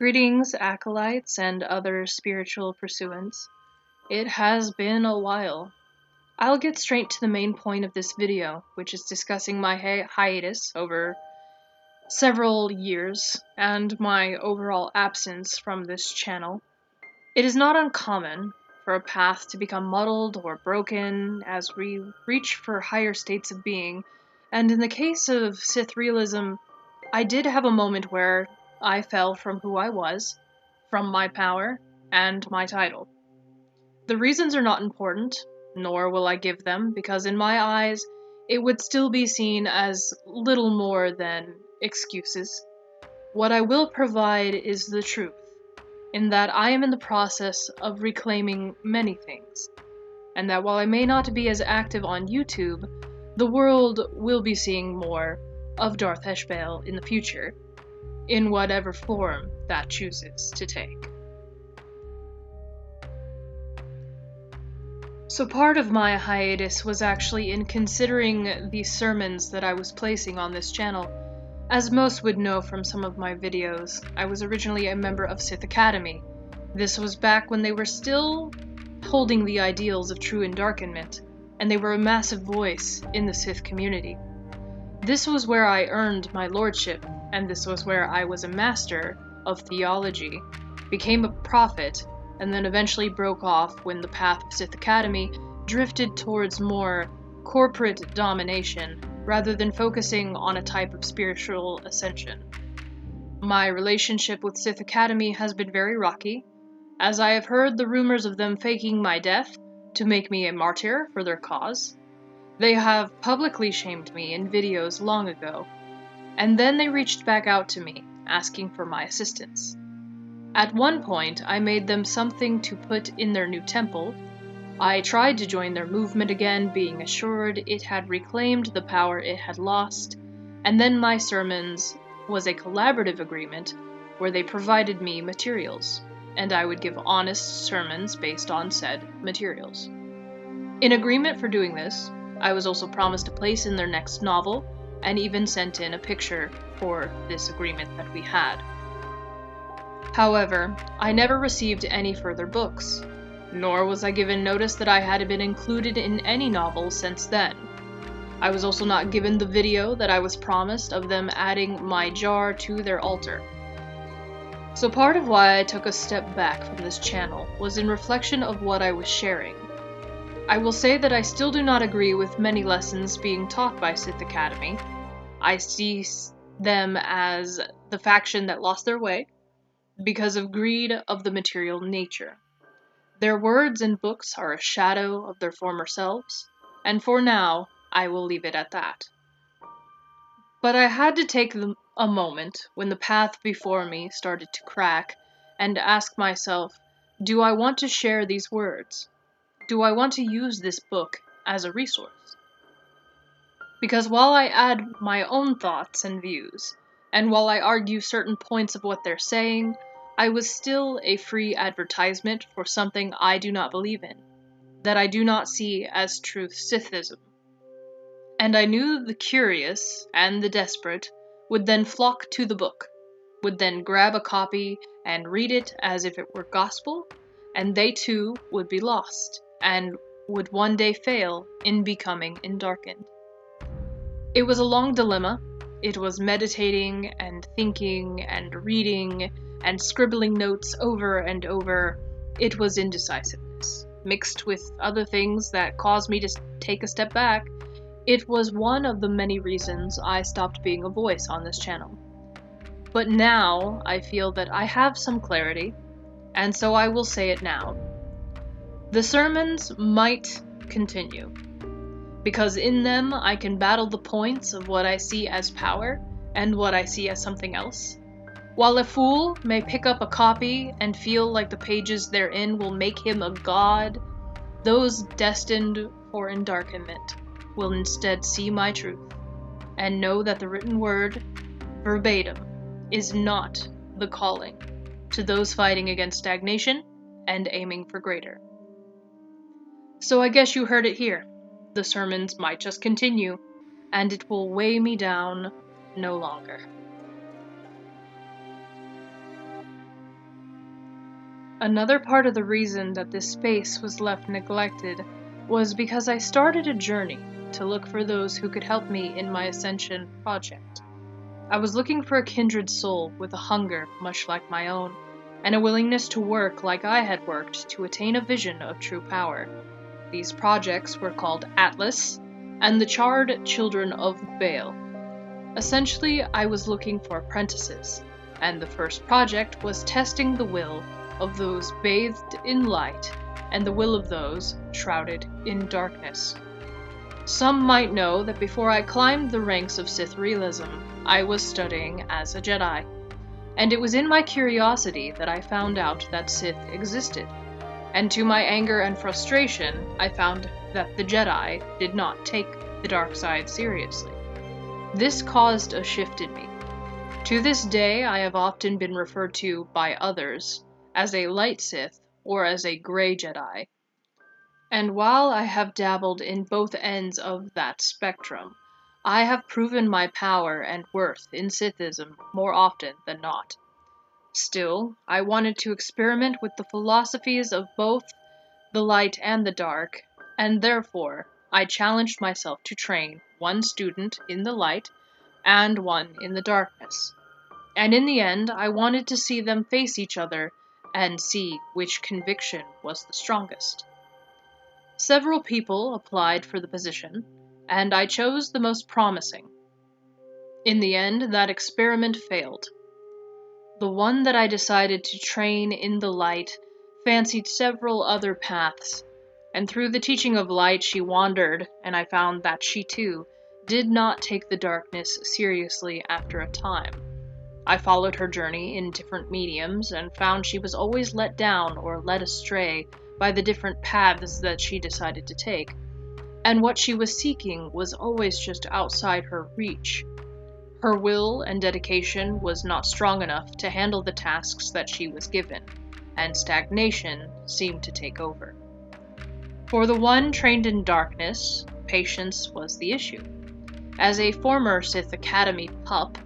Greetings, acolytes and other spiritual pursuants. It has been a while. I'll get straight to the main point of this video, which is discussing my hiatus over several years and my overall absence from this channel. It is not uncommon for a path to become muddled or broken as we reach for higher states of being, and in the case of Sith realism, I did have a moment where I fell from who I was, from my power, and my title. The reasons are not important, nor will I give them, because in my eyes, it would still be seen as little more than excuses. What I will provide is the truth, in that I am in the process of reclaiming many things, and that while I may not be as active on YouTube, the world will be seeing more of Darth EshBa'al in the future, in whatever form that chooses to take. So part of my hiatus was actually in considering the sermons that I was placing on this channel. As most would know from some of my videos, I was originally a member of Sith Academy. This was back when they were still holding the ideals of true endarkenment, and they were a massive voice in the Sith community. This was where I earned my lordship, and this was where I was a master of theology, became a prophet, and then eventually broke off when the path of Sith Academy drifted towards more corporate domination rather than focusing on a type of spiritual ascension. My relationship with Sith Academy has been very rocky, as I have heard the rumors of them faking my death to make me a martyr for their cause. They have publicly shamed me in videos long ago, and then they reached back out to me, asking for my assistance. At one point, I made them something to put in their new temple. I tried to join their movement again, being assured it had reclaimed the power it had lost, and then my sermons was a collaborative agreement where they provided me materials, and I would give honest sermons based on said materials. In agreement for doing this, I was also promised a place in their next novel, and even sent in a picture for this agreement that we had. However, I never received any further books, nor was I given notice that I had been included in any novel since then. I was also not given the video that I was promised of them adding my jar to their altar. So part of why I took a step back from this channel was in reflection of what I was sharing. I will say that I still do not agree with many lessons being taught by Sith Academy. I see them as the faction that lost their way because of greed of the material nature. Their words and books are a shadow of their former selves, and for now, I will leave it at that. But I had to take a moment when the path before me started to crack and ask myself, do I want to share these words? Do I want to use this book as a resource? Because while I add my own thoughts and views, and while I argue certain points of what they're saying, I was still a free advertisement for something I do not believe in, that I do not see as true Sithism. And I knew the curious and the desperate would then flock to the book, would then grab a copy and read it as if it were gospel, and they too would be lost, and would one day fail in becoming endarkened. It was a long dilemma. It was meditating and thinking and reading and scribbling notes over and over. It was indecisiveness, mixed with other things that caused me to take a step back. It was one of the many reasons I stopped being a voice on this channel. But now I feel that I have some clarity, and so I will say it now. The sermons might continue, because in them I can battle the points of what I see as power and what I see as something else. While a fool may pick up a copy and feel like the pages therein will make him a god, those destined for endarkenment will instead see my truth and know that the written word, verbatim, is not the calling to those fighting against stagnation and aiming for greater. So I guess you heard it here. The sermons might just continue, and it will weigh me down no longer. Another part of the reason that this space was left neglected was because I started a journey to look for those who could help me in my ascension project. I was looking for a kindred soul with a hunger much like my own, and a willingness to work like I had worked to attain a vision of true power. These projects were called Atlas and the Charred Children of Baal. Essentially, I was looking for apprentices, and the first project was testing the will of those bathed in light and the will of those shrouded in darkness. Some might know that before I climbed the ranks of Sith realism, I was studying as a Jedi, and it was in my curiosity that I found out that Sith existed, and to my anger and frustration, I found that the Jedi did not take the dark side seriously. This caused a shift in me. To this day, I have often been referred to by others as a light Sith or as a gray Jedi. And while I have dabbled in both ends of that spectrum, I have proven my power and worth in Sithism more often than not. Still, I wanted to experiment with the philosophies of both the light and the dark, and therefore I challenged myself to train one student in the light and one in the darkness. And in the end, I wanted to see them face each other and see which conviction was the strongest. Several people applied for the position, and I chose the most promising. In the end, that experiment failed. The one that I decided to train in the light fancied several other paths, and through the teaching of light she wandered, and I found that she too did not take the darkness seriously after a time. I followed her journey in different mediums and found she was always let down or led astray by the different paths that she decided to take, and what she was seeking was always just outside her reach. Her will and dedication was not strong enough to handle the tasks that she was given, and stagnation seemed to take over. For the one trained in darkness, patience was the issue. As a former Sith Academy pup,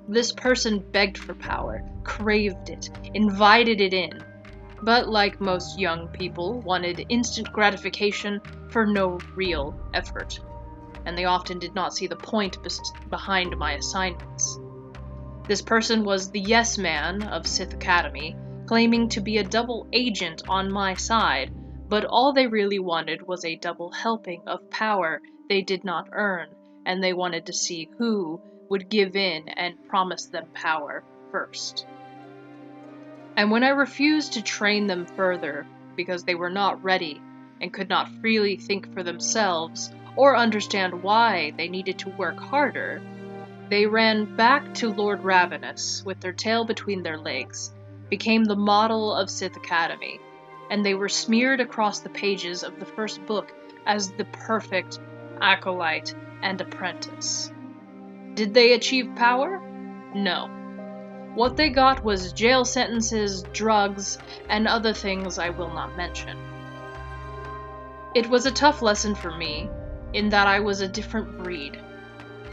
this person begged for power, craved it, invited it in, but like most young people, wanted instant gratification for no real effort, and they often did not see the point behind my assignments. This person was the yes man of Sith Academy, claiming to be a double agent on my side, but all they really wanted was a double helping of power they did not earn, and they wanted to see who would give in and promise them power first. And when I refused to train them further because they were not ready and could not freely think for themselves or understand why they needed to work harder, they ran back to Lord Ravenous with their tail between their legs, became the model of Sith Academy, and they were smeared across the pages of the first book as the perfect acolyte and apprentice. Did they achieve power? No. What they got was jail sentences, drugs, and other things I will not mention. It was a tough lesson for me, in that I was a different breed,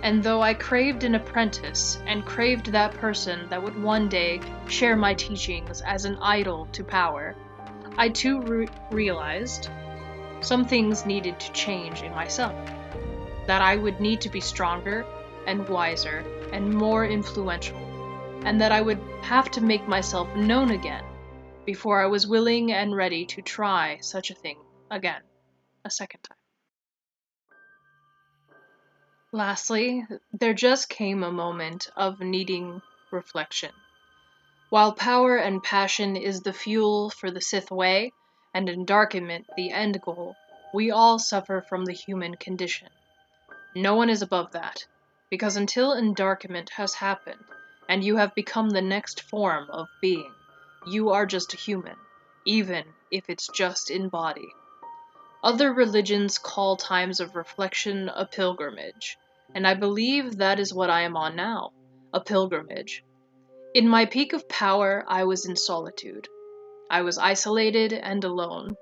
and though I craved an apprentice and craved that person that would one day share my teachings as an idol to power, I too realized some things needed to change in myself, that I would need to be stronger and wiser and more influential, and that I would have to make myself known again before I was willing and ready to try such a thing again, a second time. Lastly, there just came a moment of needing reflection. While power and passion is the fuel for the Sith way, and endarkenment the end goal, we all suffer from the human condition. No one is above that, because until endarkenment has happened, and you have become the next form of being, you are just a human, even if it's just in body. Other religions call times of reflection a pilgrimage, and I believe that is what I am on now, a pilgrimage. In my peak of power, I was in solitude. I was isolated and alone.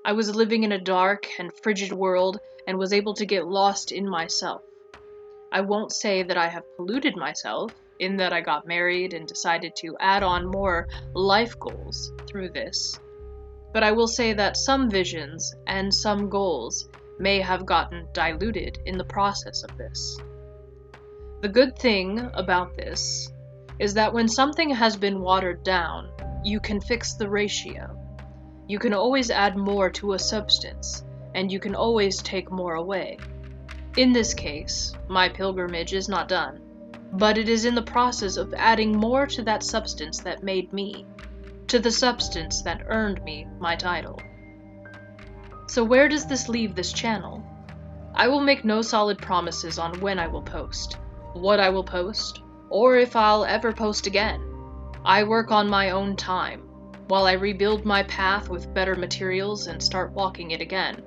I was living in a dark and frigid world and was able to get lost in myself. I won't say that I have polluted myself, in that I got married and decided to add on more life goals through this. But I will say that some visions and some goals may have gotten diluted in the process of this. The good thing about this is that when something has been watered down, you can fix the ratio. You can always add more to a substance, and you can always take more away. In this case, my pilgrimage is not done, but it is in the process of adding more to that substance that made me, to the substance that earned me my title. So where does this leave this channel? I will make no solid promises on when I will post, what I will post, or if I'll ever post again. I work on my own time, while I rebuild my path with better materials and start walking it again,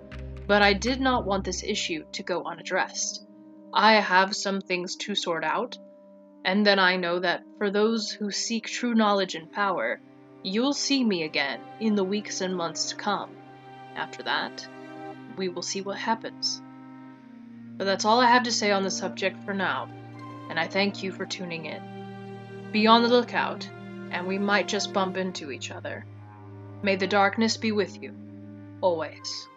but I did not want this issue to go unaddressed. I have some things to sort out, and then I know that for those who seek true knowledge and power, you'll see me again in the weeks and months to come. After that, we will see what happens. But that's all I have to say on the subject for now, and I thank you for tuning in. Be on the lookout, and we might just bump into each other. May the darkness be with you, always.